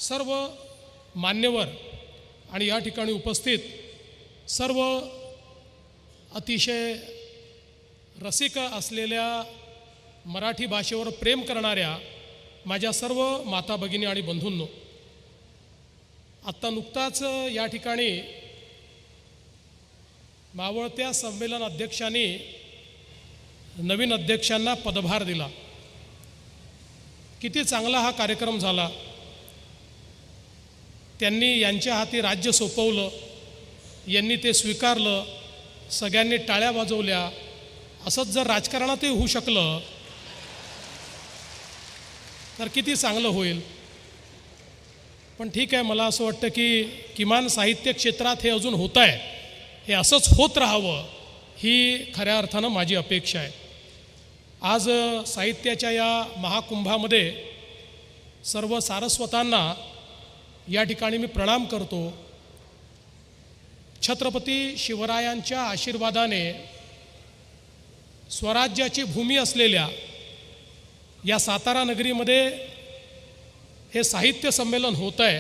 सर्व मान्यवर आणि या ठिकाणी उपस्थित सर्व अतिशय रसिक असलेल्या मराठी भाषेवर प्रेम करणाऱ्या माझ्या सर्व माता भगिनी आणि बंधूंनो, आत्ता नुकताच या ठिकाणी मावळत्या संमेलन अध्यक्षांनी नवीन अध्यक्षांना पदभार दिला। किती चांगला हा कार्यक्रम झाला। त्यांनी यांच्या हाती राज्य सोपवलं, यांनी ते स्वीकारलं, सगळ्यांनी टाळ्या वाजवल्या। असंच जर राजकारणातही होऊ शकलं तर किती चांगलं होईल। पण ठीक आहे, मला असं वाटतं की किमान साहित्य क्षेत्रात हे अजून होत आहे, हे असंच होत राहावं ही खऱ्या अर्थानं माझी अपेक्षा आहे। आज साहित्याच्या या महाकुंभामध्ये सर्व सारस्वतांना या ठिकाणी मी प्रणाम करतो। छत्रपती शिवरायांच्या आशीर्वादाने स्वराज्याची भूमी असलेल्या या सातारा नगरीमध्ये हे साहित्य संमेलन होत आहे,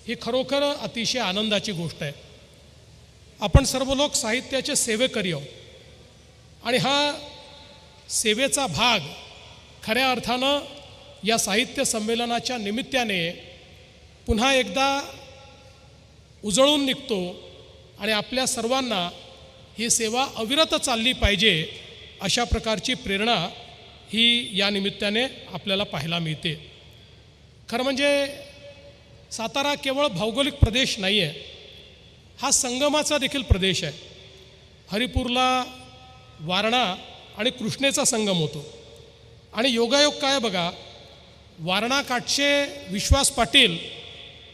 ही खरोखर अतिशय आनंदाची गोष्ट आहे। आपण सर्व लोक साहित्याचे सेवेकरी आहोत आणि हा सेवेचा भाग खऱ्या अर्थानं या साहित्य संमेलनाच्या निमित्ताने पुन्हा एकदा उजळून निघतो आणि आपल्या सर्वांना ही सेवा अविरत चालली पाहिजे अशा प्रकारची प्रेरणा ही या निमित्ताने आपल्याला पाहायला मिळते। खरं म्हणजे सातारा केवळ भौगोलिक प्रदेश नाही आहे, हा संगमाचा देखील प्रदेश आहे। हरिपूरला वारणा आणि कृष्णेचा संगम होतो आणि योगायोग काय बघा, वारणा काठचे विश्वास पाटील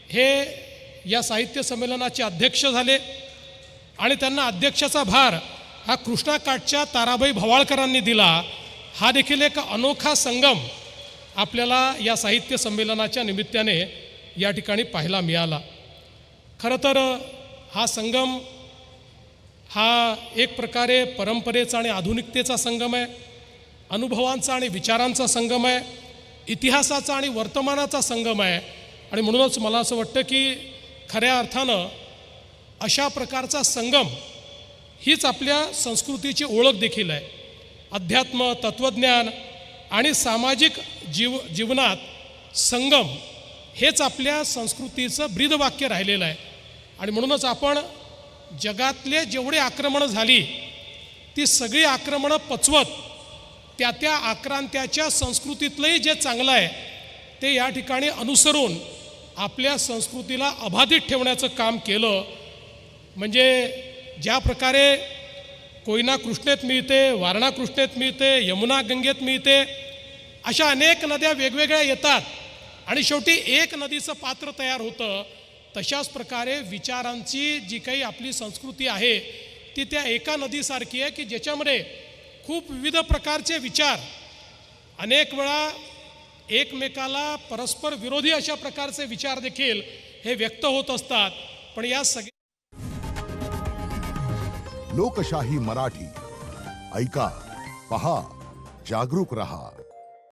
हे या साहित्य संमेलनाचे अध्यक्ष झाले आणि त्यांना अध्यक्षाचा भार हा कृष्णा काठच्या ताराबाई भवाळकरांनी दिला। हा देखील एक अनोखा संगम आपल्याला या साहित्य संमेलनाच्या निमित्ताने या ठिकाणी पाहायला मिळाला। खरं तर हा संगम हा एक प्रकारे परंपरेचा आणि आधुनिकतेचा संगम आहे, अनुभवांचा आणि विचारांचा संगम आहे, इतिहासाचा आणि वर्तमानाचा संगम आहे। आणि म्हणूनच मला असं वाटतं की खऱ्या अर्थानं अशा प्रकारचा संगम हीच आपल्या संस्कृतीची ओळख देखील आहे। अध्यात्म, तत्त्वज्ञान आणि सामाजिक जीवनात संगम हेच आपल्या संस्कृतीचं ब्रीदवाक्य राहिलेलं आहे। आणि म्हणूनच आपण जगातले जेवढे आक्रमणं झाली ती सगळी आक्रमणं पचवत त्या आक्रांत्याच्या संस्कृतीतलंही जे चांगलं आहे ते या ठिकाणी अनुसरून आपल्या संस्कृतीला अबाधित ठेवण्याचं काम केलं। म्हणजे ज्या प्रकारे कोयना कृष्णेत मिळते, वारणा कृष्णेत मिळते, यमुना गंगेत मिळते, अशा अनेक नद्या वेगवेगळ्या येतात आणि शेवटी एक नदीचं पात्र तयार होतं। तशाच प्रकारे विचारांची जी काही आपली संस्कृती आहे ती त्या एका नदीसारखी आहे की ज्याच्यामध्ये खूप विविध प्रकारचे विचार अनेक वेळा एकमेकाला परस्पर विरोधी अशा प्रकारचे विचार देखील हे व्यक्त होत असतात। पण या सगळ्या लोकशाही मराठी ऐका, पहा, जागरूक रहा।